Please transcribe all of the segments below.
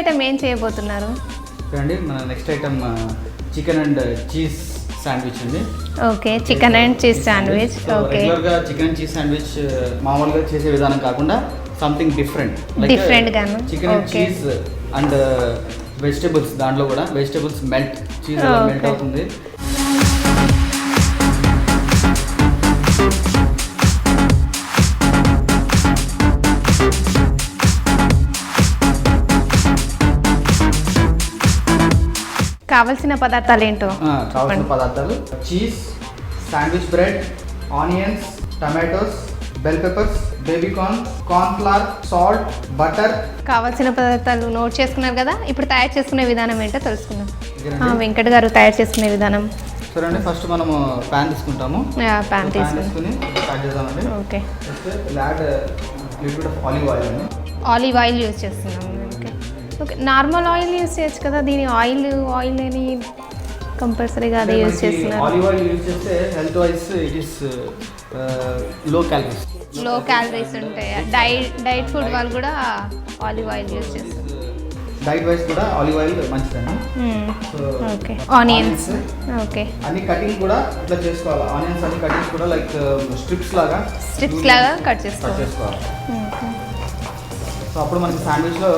Item ఏం చేయబోతున్నారు? చూడండి, మన next item chicken and cheese sandwich అండి. Okay, chicken and cheese sandwich. Okay, రెగ్యులర్గా చికెన్ అండ్ చీజ్ శాండ్విచ్ మామూలుగా చేసే విధానం కాకుండా సంథింగ్ డిఫరెంట్ గాను chicken and cheese and vegetables, దాంట్లో కూడా వెజిటేబుల్స్ మెల్ట్, చీజ్ మెల్ట్ అవుతుంది. కావాల్సిన పదార్థాలు ఏంటో? కావాల్సిన పదార్థాలు cheese, sandwich bread, onions, tomatoes, bell peppers, baby corn, corn flour, salt, butter. కావాల్సిన పదార్థాలు నోట్ చేసుకున్నారు కదా, ఇప్పుడు తయారు చేసుకునే విధానం ఏంటో తెలుసుకుందాం. వెంకట్ గారు తయారు చేసుకునే విధానం చూడండి. ఫస్ట్ మనము ప్యాన్ తీసుకుంటాము. ప్యాన్ తీసుకుని స్టార్ట్ చేద్దామండి. ఓకే, ఆలివ్ ఆయిల్ యూజ్ చేస్తున్నాం. ఓకే, నార్మల్ ఆయిల్ యూజ్ చేయొచ్చు కదా, దీని ఆయిల్ అని కంపల్సరీగా అదే యూజ్ చేస్తున్నారు. ఆలివ్ ఆయిల్ యూజ్ చేస్తే health wise it is low calories ఉంటాయి. డైట్ ఫుడ్ వాళ్ళు కూడా ఆలివ్ ఆయిల్ యూజ్ చేస్తారు. డైట్ వైస్ కూడా ఆలివ్ ఆయిల్ మంచిదండి. Okay, onions. ఓకే, అన్ని కటింగ్ కూడా ఇట్లా చేసుకోవాలి. ఆనియన్స్ అన్ని కటింగ్స్ కూడా లైక్ స్ట్రిప్స్ లాగా కట్ చేసుకోవాలి. సో అప్పుడు మనకి శాండ్విచ్లో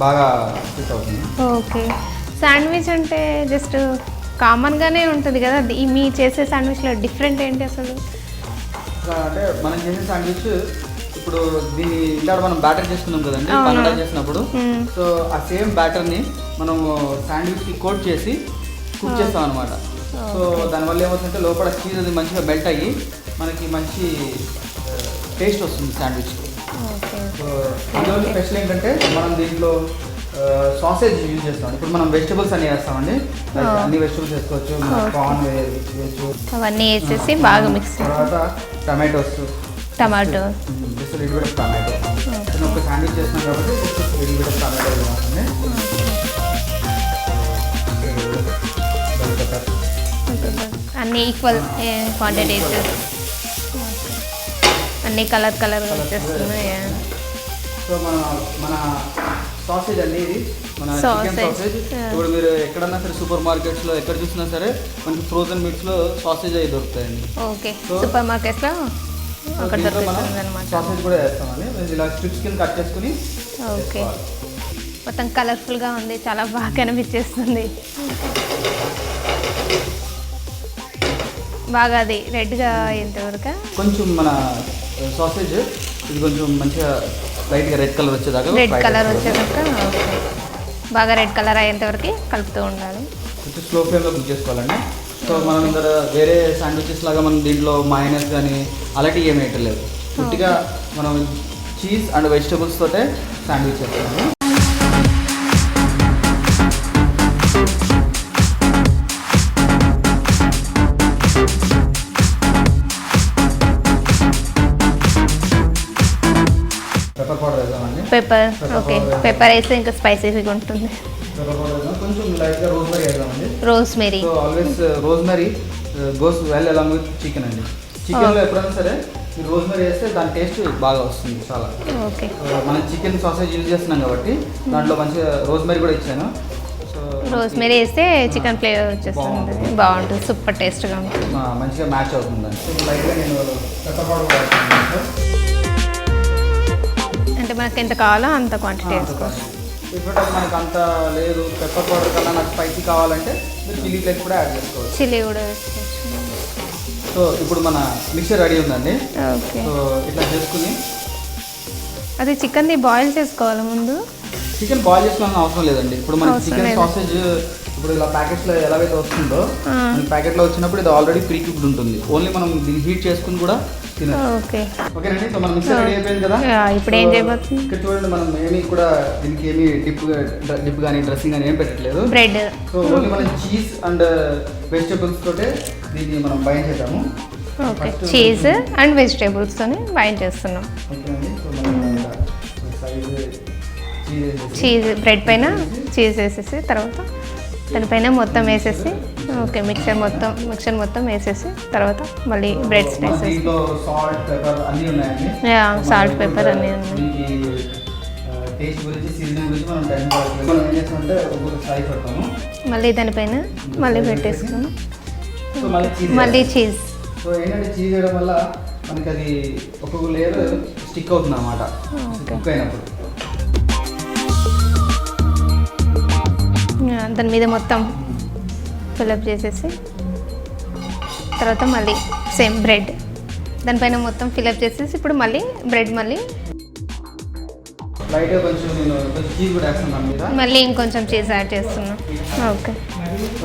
బాగా ఫిట్ అవుతుంది. ఓకే, శాండ్విచ్ అంటే జస్ట్ కామన్గానే ఉంటుంది కదా, మీ చేసే శాండ్విచ్లో డిఫరెంట్ ఏంటి అసలు? అంటే మనం చేసే శాండ్విచ్ ఇప్పుడు దీన్ని ఇలా మనం బ్యాటర్ చేసుకున్నాం కదండి పన్నడా చేసినప్పుడు. సో ఆ సేమ్ బ్యాటర్ని మనం శాండ్విచ్కి కోట్ చేసి కుక్ చేస్తాం అనమాట. సో దానివల్ల ఏమవుతుందంటే లోపల చీజ్ అది మంచిగా మెల్ట్ అయ్యి మనకి మంచి టేస్ట్ వస్తుంది శాండ్విచ్కి. సో ఇందులో స్పెషల్ ఏంటంటే మనం దీంట్లో సాసేజ్ యూజ్ చేస్తాం. ఇప్పుడు మనం వెజిటబుల్స్ అన్ని వేస్తామండి. అన్ని వెజిటబుల్స్ వేసుకోవచ్చు, కార్న్ వేయచ్చు, అవన్నీ వేసేసి బాగా మిక్స్. తర్వాత టమాటో టమాటో ఒక శాండ్విచ్ చేస్తున్నాం కాబట్టి టమాటో వేస్తుంది. అన్ని ఈక్వల్ క్వాంటిటీస్, అన్ని కలర్ వచ్చేస్తున్నాయి. సో మన సాసేజ్ అండి, ఇది మన చికెన్ సాసేజ్. ఇప్పుడు మీరు ఎక్కడన్నా సరే సూపర్ మార్కెట్స్లో ఎక్కడ చూసినా సరే మనకి ఫ్రోజన్ మీట్స్లో సాసేజ్ అవి దొరుకుతాయండి. ఓకే, సూపర్ మార్కెట్స్లో అక్కడ దొరుకుతుంది అన్నమాట. సాసేజ్ కూడా వేస్తామండి, ఇలా స్ట్రిప్స్ కింద కట్ చేసుకుని. ఓకే, మొత్తం కలర్ఫుల్గా ఉంది, చాలా బాగా కనిపించేస్తుంది. బాగా అది రెడ్గా అయ్యేంతవరకు కొంచెం మన సాసేజ్ ఇది కొంచెం మంచిగా లైట్గా రెడ్ కలర్ వచ్చేదాకా ఓకే, బాగా రెడ్ కలర్ అయ్యేంతవరకు కలుపుతూ ఉండాలి. కొంచెం స్లో ఫ్లేమ్లో కుక్ చేసుకోవాలండి. సో మనం ఇంత వేరే శాండ్విచెస్ లాగా మనం దీంట్లో మైనస్ కానీ అలాంటివి ఏమి వేయట్లేదు. పూర్తిగా మనం చీజ్ అండ్ వెజిటబుల్స్ తోటే శాండ్విచ్ చేస్తాము. పెప్పర్ పౌడర్ వేద్దామండి. ఓకే, పెప్పర్ వేస్తే ఇంకా స్పైసీగా ఉంటుంది. కొంచెం లైట్గా రోజ్మెరీ వేద్దామండి. Rosemary, so always rosemary goes well along with chicken అండి. చికెన్లో ఎప్పుడైనా సరే మీరు రోజ్మెరీ వేస్తే దాని టేస్ట్ బాగా వస్తుంది చాలా. ఓకే, మనం చికెన్ సాసేజ్ యూజ్ చేస్తున్నాం కాబట్టి దాంట్లో మంచిగా రోజ్మెరీ కూడా ఇచ్చాను. సో రోజ్మెరీ వేస్తే చికెన్ ఫ్లేవర్ వచ్చేస్తుంది, బాగుంటుంది, సూపర్ టేస్ట్గా ఉంటుంది, మంచిగా మ్యాచ్ అవుతుందండి. సో లైట్గా నేను పెప్పర్ పౌడర్ వేస్తాను. అంటే మనకి ఎంత కావాలో అంత క్వాంటిటీ వేసుకోవచ్చు. ఇప్పుడు మనకు అంత లేదు, పెప్పర్ పౌడర్ కన్నా నాకు స్పైసీ కావాలంటే మీరు చిల్లీ ఫ్లేక్స్ కూడా యాడ్ చేసుకోవచ్చు. చిల్లీ కూడా వేసుకోవచ్చు. సో ఇప్పుడు మన మిక్సర్ రెడీ ఉందండి. ఓకే, సో ఇట్లా చేసుకుని అది చికెన్ది బాయిల్ చేసుకోవాలి ముందు. చికెన్ బాయిల్ చేసుకోవాలని అవసరం లేదండి. ఇప్పుడు మనకి చికెన్ సాసేజ్ ఇప్పుడు ఇలా ప్యాకెట్స్లో ఎలాగైతే వస్తుందో మనకి ప్యాకెట్లో వచ్చినప్పుడు ఇది ఆల్రెడీ ప్రీ కుక్డ్ ఉంటుంది. ఓన్లీ మనం దీన్ని హీట్ చేసుకుని కూడా ఓకే, ఓకేనండి. సో మన మిక్సర్ రెడీ అయిపోయింది కదా. ఇప్పుడు ఏం చేయబోతుంది? ఇక్కడ చూడండి, మనం ఏమీ కూడా దీనికి ఏమీ డిప్ కానీ డ్రెస్సింగ్ కానీ ఏం పెట్టట్లేదు. బ్రెడ్. సో ఓన్లీ మనం చీజ్ అండ్ వెజిటబుల్స్ తోటే దీన్ని మనం బైండ్ చేద్దాము. ఓకే, చీజ్ అండ్ వెజిటేబుల్స్తోని బైండ్ చేస్తున్నాం. ఓకేనండి. సో మనం చీజ్ బ్రెడ్ పైన చీజ్ వేసేసి తర్వాత దానిపైన మొత్తం వేసేసి ఓకే మిక్సర్ మొత్తం వేసేసి తర్వాత మళ్ళీ బ్రెడ్ స్లైసెస్ దీంట్లో సాల్ట్ పెప్పర్ అన్నీ ఉన్నాయండి. సాల్ట్ పెప్పర్ అన్నీ ఉన్నాయి. టేస్ట్ గురించి సీజన్ గురించి మనం టైం మనం ఏం చేస్తామంటే ఒక్కొక్క స్లైస్ పెడతాము, మళ్ళీ దానిపైన మళ్ళీ పెట్టేసుకుని సో మళ్ళీ చీజ్. సో ఏంటంటే చీజ్ వేయడం వల్ల మనకి అది ఒక్కొక్క లేయర్ స్టిక్ అవుతుంది అన్నమాట కుక్ అయినప్పుడు. దాని మీద మొత్తం ఫిల్అప్ చేసేసి తర్వాత మళ్ళీ సేమ్ బ్రెడ్ దానిపైన మొత్తం ఫిల్అప్ చేసేసి ఇప్పుడు మళ్ళీ బ్రెడ్ మళ్ళీ లైట్గా కొంచెం నేను కొంచెం చీజ్ కూడా వేస్తాను దాని మీద, మళ్ళీ ఇంకొంచెం చీజ్ యాడ్ చేస్తున్నాం. ఓకే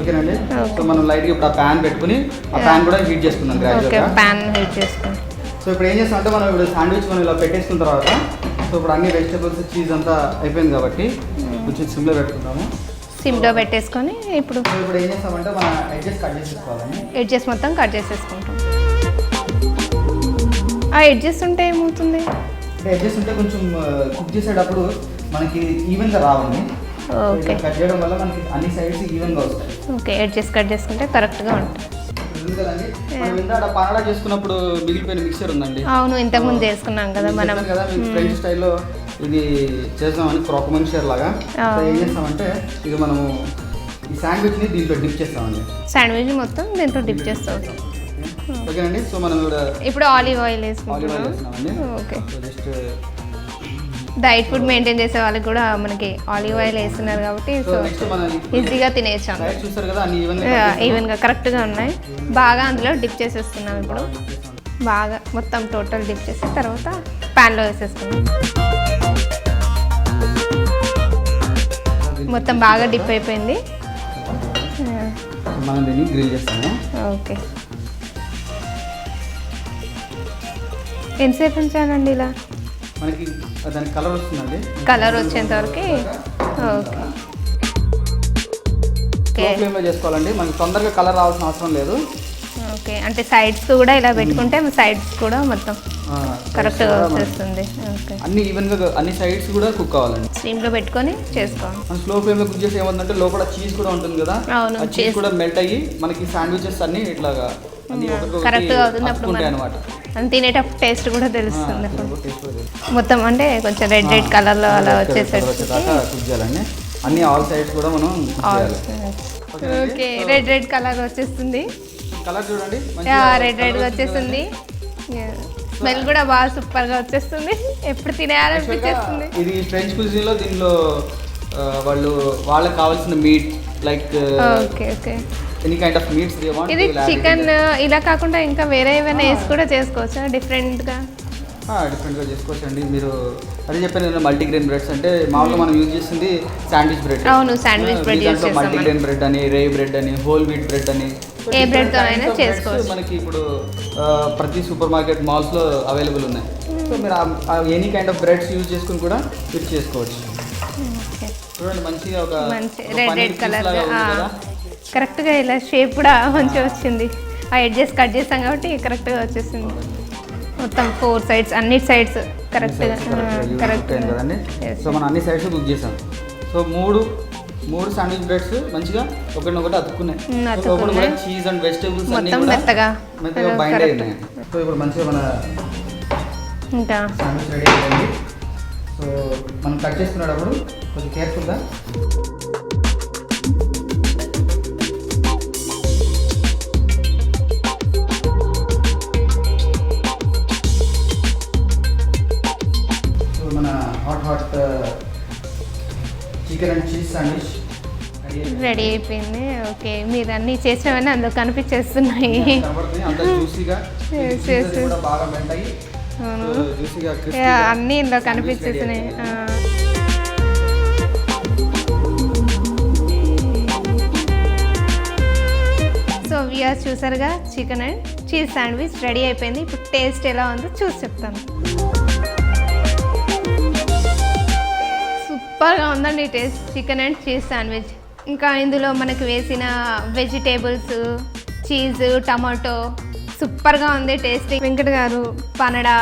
ఓకేనండి. సో మనం లైట్గా ఇప్పుడు ఆ ప్యాన్ పెట్టుకుని ఆ ప్యాన్ కూడా హీట్ చేసుకుందాం ఓకే, గ్రాడ్యువల్గా. ప్యాన్ హీట్ చేసుకుని సో ఇప్పుడు ఏం చేస్తామంటే మనం ఇప్పుడు శాండ్విచ్ మనం ఇలా పెట్టేసుకున్న తర్వాత సో ఇప్పుడు అన్ని వెజిటబుల్స్ చీజ్ అంతా అయిపోయింది కాబట్టి కొంచెం సిమ్లో పెట్టుకుందాము. సిమ్లో పెట్టేసుకొని ఇప్పుడు సో ఇప్పుడు ఏం చేస్తామంటే మన ఎడ్జెస్ కట్ చేసేసుకోవాలని. ఎడ్జెస్ మొత్తం కట్ చేసేసుకుంటాం. ఆ ఎడ్జెస్ ఉంటే ఏమవుతుంది? అంటే ఎడ్జెస్ ఉంటే కొంచెం కుక్ చేసేటప్పుడు మనకి ఈవెన్గా రావాలి. ఓకే, కట్ చేయడం వల్ల మనకి అన్ని సైడ్స్ ఈవెన్గా వస్తాయి. ఓకే, ఎడ్జెస్ కట్ చేసుకుంటే కరెక్ట్గా ఉంటుంది. ఉంది కదండి, మనం ఇందాక పనాడా చేసుకున్నప్పుడు మిగిలిపోయిన మిక్చర్ ఉందండి. అవును, ఇంతకుముందు చేసుకున్నాం కదా మనం. కదా ఫ్రెంచ్ స్టైల్లో ఇది చేద్దామని క్రాకమన్ షేర్ లాగా. సో ఏం చేస్తామంటే ఇది మనము ఈ శాండ్విచ్ని దీంట్లో డిప్ చేస్తామండి. శాండ్విచ్ మొత్తం దీంట్లో డిప్ చేస్తాం. ఓకేనండి. సో మనం ఇప్పుడు ఆలివ్ ఆయిల్ ఆలివ్ ఆయిల్ వేసుకుంటున్నాం. వేస్తున్నామండి. Okay, so just diet food maintain చేసే వాళ్ళకి కూడా మనకి ఆలివ్ ఆయిల్ వేస్తున్నారు కాబట్టి సో సో నెక్స్ట్ మనం ఈజీగా తినేయచ్చు. సైడ్ చూస్తారు కదా అన్ని ఈవెన్గా కరెక్ట్గా ఉన్నాయి. బాగా అందులో డిప్ చేసేస్తున్నాం. ఇప్పుడు బాగా మొత్తం టోటల్ డిప్ చేసిన తర్వాత ప్యాన్లో వేసేసుకున్నాం. మొత్తం బాగా డిప్ అయిపోయింది. మనం దీన్ని గ్రిల్ చేస్తాము. ఓకే, ఎంతసేపు ఉంచాలండి ఇలా? మనకి దానికి కలర్ వస్తుందండి. కలర్ వచ్చేంత వరకు. ఓకే, స్లో ఫ్లేమ్లో చేసుకోవాలండి. మనకి తొందరగా కలర్ రావాల్సిన అవసరం లేదు. ఓకే, అంటే సైడ్స్ కూడా ఇలా పెట్టుకుంటే సైడ్స్ కూడా మొత్తం కరెక్ట్గా వచ్చేస్తుంది. ఓకే, అన్ని ఈవెన్గా అన్ని సైడ్స్ కూడా కుక్ కావాలండి. స్టీమ్లో పెట్టుకొని చేసుకోవాలి. మనం స్లో ఫ్లేమ్లో కుక్ చేసి ఏమవుతుందంటే లోపల చీజ్ కూడా ఉంటుంది కదా, అవును, ఆ చీజ్ కూడా మెల్ట్ అయ్యి మనకి శాండ్విచెస్ అన్ని ఇట్లాగా కరెక్ట్గా అవుతుంది. అప్పుడు అనమాట మనం తినేటప్పుడు టేస్ట్ కూడా తెలుస్తుంది. మొత్తం అంటే కొంచెం రెడ్ రెడ్ కలర్లో అలా వచ్చేసరికి కుక్ చేయాలండి. అన్ని ఆల్ సైడ్స్ కూడా మనం ఓకే, రెడ్ రెడ్ కలర్ వచ్చేస్తుంది. కలర్ చూడండి, రెడ్ రెడ్గా వచ్చేస్తుంది. స్మెల్ కూడా బాగా సూపర్గా వచ్చేస్తుంది. ఎప్పుడు తినేయాలనిపించేస్తుంది. ఇది ఫ్రెంచ్ కుజిన్లో దీనిలో వాళ్ళకి కావాల్సిన meat like okay okay any kind of meats they want. ఇది చికెన్ ఇలా కాకుండా ఇంకా వేరే ఏమైనా వేసి కూడా చేసుకోవచ్చా డిఫరెంట్గా? డిఫరెంట్గా చేసుకోవచ్చు అండి. మీరు అదే చెప్పాను కదా, మల్టీగ్రెయిన్ బ్రెడ్స్ అంటే మామూలుగా మనం యూజ్ చేసింది శాండ్విచ్ బ్రెడ్. అవును, శాండ్విచ్ బ్రెడ్ యూజ్ చేస్తాం. మల్టీగ్రెయిన్ బ్రెడ్ అని, రే బ్రెడ్ అని, హోల్ వీట్ బ్రెడ్ అని, ఏ బ్రెడ్తో అయినా చేసుకోవచ్చు. మనకి ఇప్పుడు ప్రతి సూపర్ మార్కెట్ మాల్స్లో అవైలబుల్ ఉన్నాయి. సో మీరు any kind of breads use చేసుకుని కూడా మీరు చేసుకోవచ్చు. చూడండి మంచిగా ఒక రెడ్ రెడ్ కలర్ కరెక్ట్గా ఇలా షేప్ కూడా మంచిగా వచ్చింది. ఆ ఎడ్జెస్ కట్ చేస్తాం కాబట్టి కరెక్ట్గా వచ్చేసింది. మొత్తం 4 సైడ్స్ అన్ని సైడ్స్ కరెక్ట్గా కరెక్ట్ కదండి. సో మనం అన్ని సైడ్స్ కుక్ చేసాం. సో మూడు శాండ్విచ్ బ్రెడ్స్ మంచిగా ఒకటి అతుక్కున్నాయి. లోపల కూడా చీజ్ అండ్ వెజిటేబుల్స్ అన్ని కూడా మెత్తగా బైండ్ అయినాయి. సో ఇప్పుడు మంచిగా మన ఇంకా శాండ్విచ్ రెడీ అయిపోయింది. సో మనం కట్ చేసుకునేటప్పుడు కొంచెం కేర్ఫుల్గా మన hot chicken and cheese sandwich ready అయిపోయింది. ఓకే, మీరు అన్నీ చేసినవన్నీ అందులో కనిపించేస్తున్నాయి. అన్నీ ఇందులో కనిపించేస్తున్నాయి. సో వ్యూయర్స్ చూసారుగా, chicken and cheese sandwich ready అయిపోయింది. ఇప్పుడు టేస్ట్ ఎలా ఉందో చూసి చెప్తాను. సూపర్గా ఉందండి taste chicken and cheese sandwich. ఇంకా ఇందులో మనకు వేసిన వెజిటేబుల్స్, చీజ్, టమాటో సూపర్గా ఉంది టేస్ట్. వెంకట్ గారు పనడా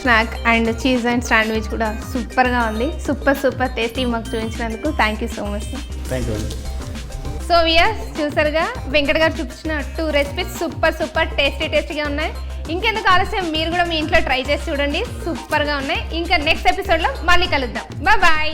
snack and cheese and sandwich కూడా సూపర్గా ఉంది. సూపర్ టేస్టీ మాకు చూపించినందుకు thank you so much. Thank you. So viewers చూసారుగా, వెంకట్ గారు చూపించిన 2 రెసిపీస్ సూపర్ టేస్టీగా ఉన్నాయి. ఇంకెందుకు ఆలస్యం, మీరు కూడా మీ ఇంట్లో ట్రై చేసి చూడండి, సూపర్గా ఉన్నాయి. ఇంకా నెక్స్ట్ ఎపిసోడ్లో మళ్ళీ కలుద్దాం. బాయ్.